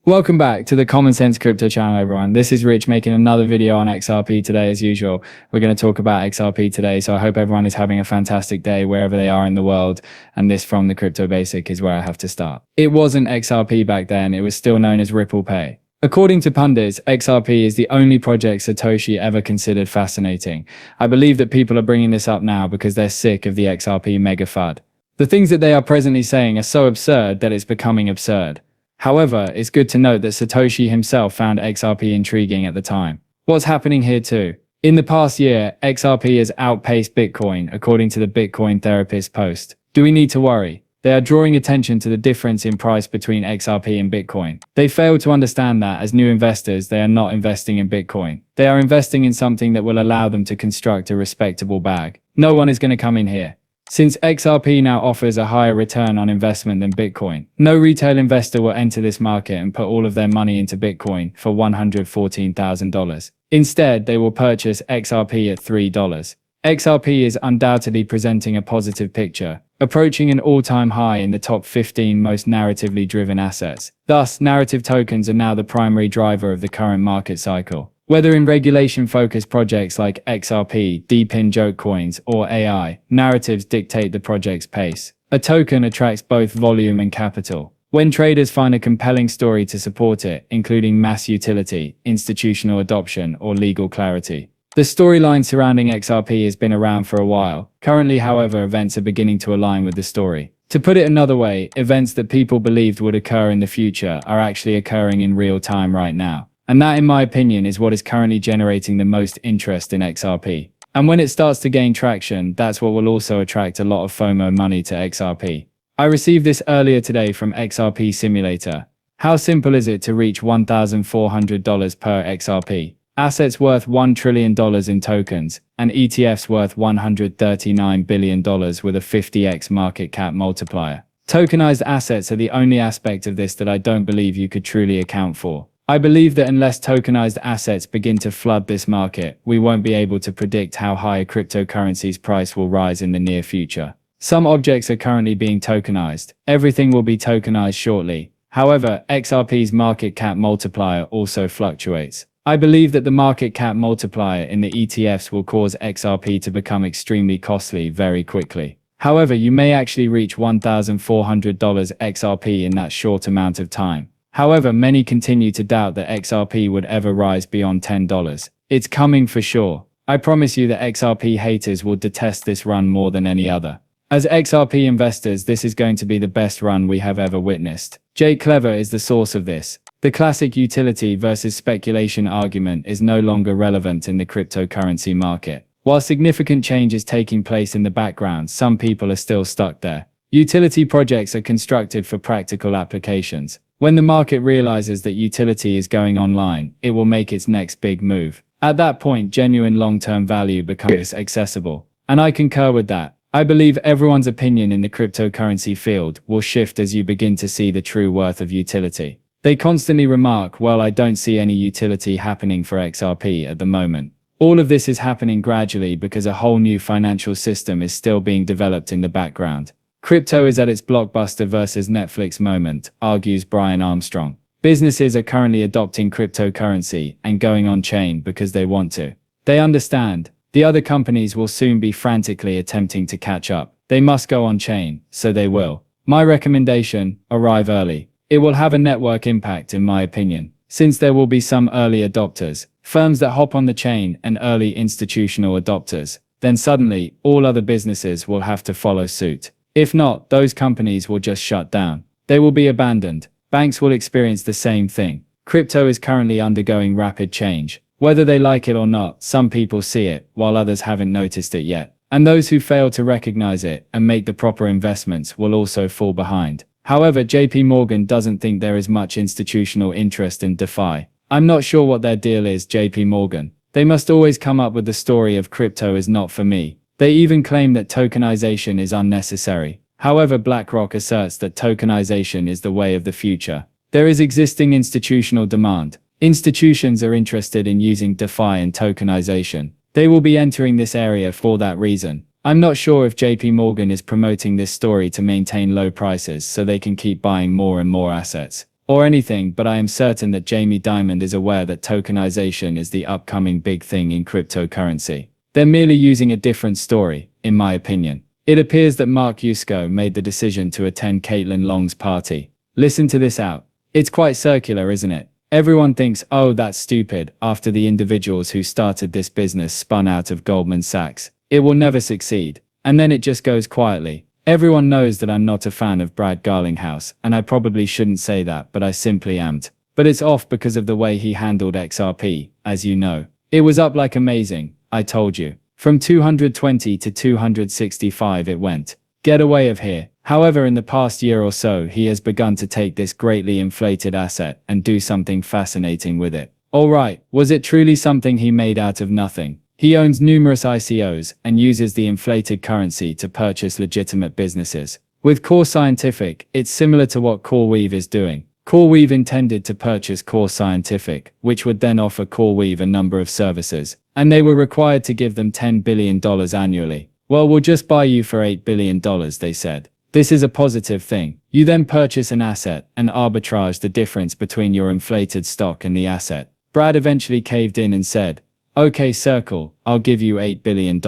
Welcome back to the Common Sense Crypto channel, everyone. This is Rich making another video on XRP today. As usual, we're going to talk about XRP today. So I hope everyone is having a fantastic day wherever they are in the world. And this from the Crypto Basic is where I have to start. It wasn't XRP back then. It was still known as Ripple Pay. According to pundits, XRP is the only project Satoshi ever considered fascinating. I believe that people are bringing this up now because they're sick of the XRP mega FUD. The things that they are presently saying are so absurd that it's becoming absurd. However, it's good to note that Satoshi himself found XRP intriguing at the time. What's happening here too? In the past year, XRP has outpaced Bitcoin, according to the Bitcoin Therapist post. Do we need to worry? They are drawing attention to the difference in price between XRP and Bitcoin. They fail to understand that as new investors, they are not investing in Bitcoin. They are investing in something that will allow them to construct a respectable bag. No one is going to come in here. Since XRP now offers a higher return on investment than Bitcoin, no retail investor will enter this market and put all of their money into Bitcoin for $114,000. Instead, they will purchase XRP at $3. XRP is undoubtedly presenting a positive picture, approaching an all-time high in the top 15 most narratively driven assets. Thus, narrative tokens are now the primary driver of the current market cycle. Whether in regulation-focused projects like XRP, deep-in joke coins, or AI, narratives dictate the project's pace. A token attracts both volume and capital. When traders find a compelling story to support it, including mass utility, institutional adoption, or legal clarity. The storyline surrounding XRP has been around for a while. Currently, however, events are beginning to align with the story. To put it another way, events that people believed would occur in the future are actually occurring in real time right now. And that, in my opinion, is what is currently generating the most interest in XRP. And when it starts to gain traction, that's what will also attract a lot of FOMO money to XRP. I received this earlier today from XRP Simulator. How simple is it to reach $1,400 per XRP? Assets worth $1 trillion in tokens, and ETFs worth $139 billion with a 50x market cap multiplier. Tokenized assets are the only aspect of this that I don't believe you could truly account for. I believe that unless tokenized assets begin to flood this market, we won't be able to predict how high a cryptocurrency's price will rise in the near future. Some objects are currently being tokenized. Everything will be tokenized shortly. However, XRP's market cap multiplier also fluctuates. I believe that the market cap multiplier in the ETFs will cause XRP to become extremely costly very quickly. However, you may actually reach $1,400 XRP in that short amount of time. However, many continue to doubt that XRP would ever rise beyond $10. It's coming for sure. I promise you that XRP haters will detest this run more than any other. As XRP investors, this is going to be the best run we have ever witnessed. Jay Clever is the source of this. The classic utility versus speculation argument is no longer relevant in the cryptocurrency market. While significant change is taking place in the background, some people are still stuck there. Utility projects are constructed for practical applications. When the market realizes that utility is going online, it will make its next big move. At that point, genuine long-term value becomes accessible. And I concur with that. I believe everyone's opinion in the cryptocurrency field will shift as you begin to see the true worth of utility. They constantly remark, well, I don't see any utility happening for XRP at the moment. All of this is happening gradually because a whole new financial system is still being developed in the background. Crypto is at its blockbuster versus Netflix moment, argues Brian Armstrong. Businesses are currently adopting cryptocurrency and going on-chain because they want to. They understand. The other companies will soon be frantically attempting to catch up. They must go on-chain, so they will. My recommendation, arrive early. It will have a network impact in my opinion, since there will be some early adopters, firms that hop on the chain and early institutional adopters. Then suddenly, all other businesses will have to follow suit. If not, those companies will just shut down. They will be abandoned. Banks will experience the same thing. Crypto is currently undergoing rapid change. Whether they like it or not, some people see it, while others haven't noticed it yet. And those who fail to recognize it and make the proper investments will also fall behind. However, JP Morgan doesn't think there is much institutional interest in DeFi. I'm not sure what their deal is, JP Morgan. They must always come up with the story of crypto is not for me. They even claim that tokenization is unnecessary. However, BlackRock asserts that tokenization is the way of the future. There is existing institutional demand. Institutions are interested in using DeFi and tokenization. They will be entering this area for that reason. I'm not sure if JP Morgan is promoting this story to maintain low prices so they can keep buying more and more assets. or anything, but I am certain that Jamie Dimon is aware that tokenization is the upcoming big thing in cryptocurrency. They're merely using a different story, in my opinion. It appears that Mark Yusko made the decision to attend Caitlin Long's party. Listen to this out. It's quite circular, isn't it? Everyone thinks, oh, that's stupid, after the individuals who started this business spun out of Goldman Sachs. It will never succeed. And then it just goes quietly. Everyone knows that I'm not a fan of Brad Garlinghouse, and I probably shouldn't say that, but I simply amn't. But it's off because of the way he handled XRP, as you know. It was up like amazing, I told you. From 220 to 265 it went. Get away of here. However, in the past year or so, he has begun to take this greatly inflated asset and do something fascinating with it. Alright, was it truly something he made out of nothing? He owns numerous ICOs and uses the inflated currency to purchase legitimate businesses. With Core Scientific, it's similar to what CoreWeave is doing. CoreWeave intended to purchase Core Scientific, which would then offer CoreWeave a number of services, and they were required to give them $10 billion annually. Well, we'll just buy you for $8 billion, they said. This is a positive thing. You then purchase an asset and arbitrage the difference between your inflated stock and the asset. Brad eventually caved in and said, okay, Circle, I'll give you $8 billion.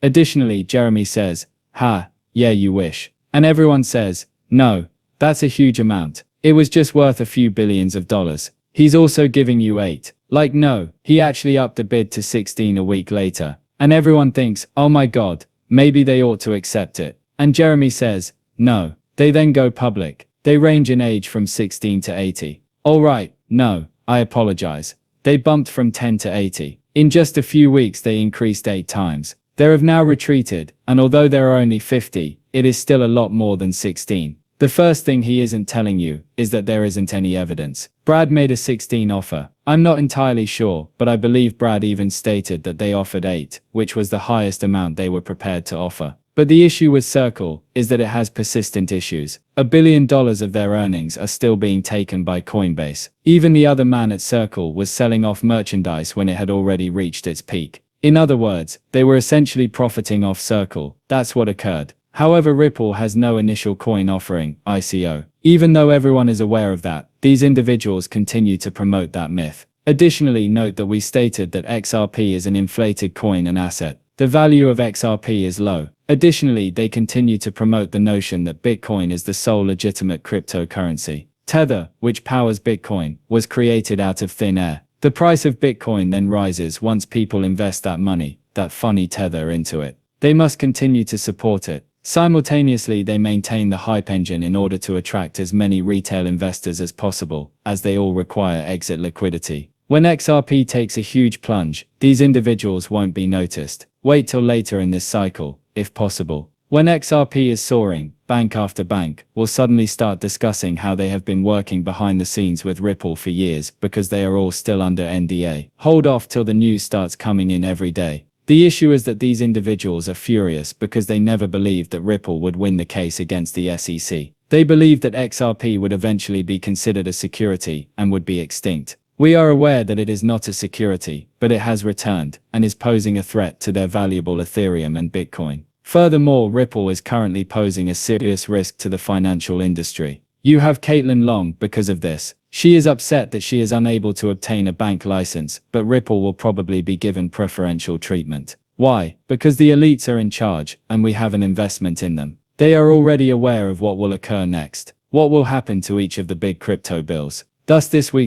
Additionally, Jeremy says, ha, yeah, you wish. And everyone says, no, that's a huge amount. It was just worth a few billions of dollars. He's also giving you 8. Like no, he actually upped the bid to 16 a week later. And everyone thinks, oh my god, maybe they ought to accept it. And Jeremy says, no. They then go public. They range in age from 16 to 80. Alright, no, I apologize. They bumped from 10 to 80. In just a few weeks they increased 8 times. They have now retreated, and although there are only 50, it is still a lot more than 16. The first thing he isn't telling you is that there isn't any evidence. Brad made a 16 offer. I'm not entirely sure, but I believe Brad even stated that they offered 8, which was the highest amount they were prepared to offer. But the issue with Circle is that it has persistent issues. $1 billion of their earnings are still being taken by Coinbase. Even the other man at Circle was selling off merchandise when it had already reached its peak. In other words, they were essentially profiting off Circle. That's what occurred. However, Ripple has no initial coin offering, ICO. Even though everyone is aware of that, these individuals continue to promote that myth. Additionally, note that we stated that XRP is an inflated coin and asset. The value of XRP is low. Additionally, they continue to promote the notion that Bitcoin is the sole legitimate cryptocurrency. Tether, which powers Bitcoin, was created out of thin air. The price of Bitcoin then rises once people invest that money, that funny Tether, into it. They must continue to support it. Simultaneously, they maintain the hype engine in order to attract as many retail investors as possible, as they all require exit liquidity. When XRP takes a huge plunge, these individuals won't be noticed. Wait till later in this cycle, if possible. When XRP is soaring, bank after bank will suddenly start discussing how they have been working behind the scenes with Ripple for years because they are all still under NDA. Hold off till the news starts coming in every day. The issue is that these individuals are furious because they never believed that Ripple would win the case against the SEC. They believed that XRP would eventually be considered a security and would be extinct. We are aware that it is not a security, but it has returned and is posing a threat to their valuable Ethereum and Bitcoin. Furthermore, Ripple is currently posing a serious risk to the financial industry. You have Caitlin Long because of this. She is upset that she is unable to obtain a bank license, but Ripple will probably be given preferential treatment. Why? Because the elites are in charge, and we have an investment in them. They are already aware of what will occur next. What will happen to each of the big crypto bills. Thus this week,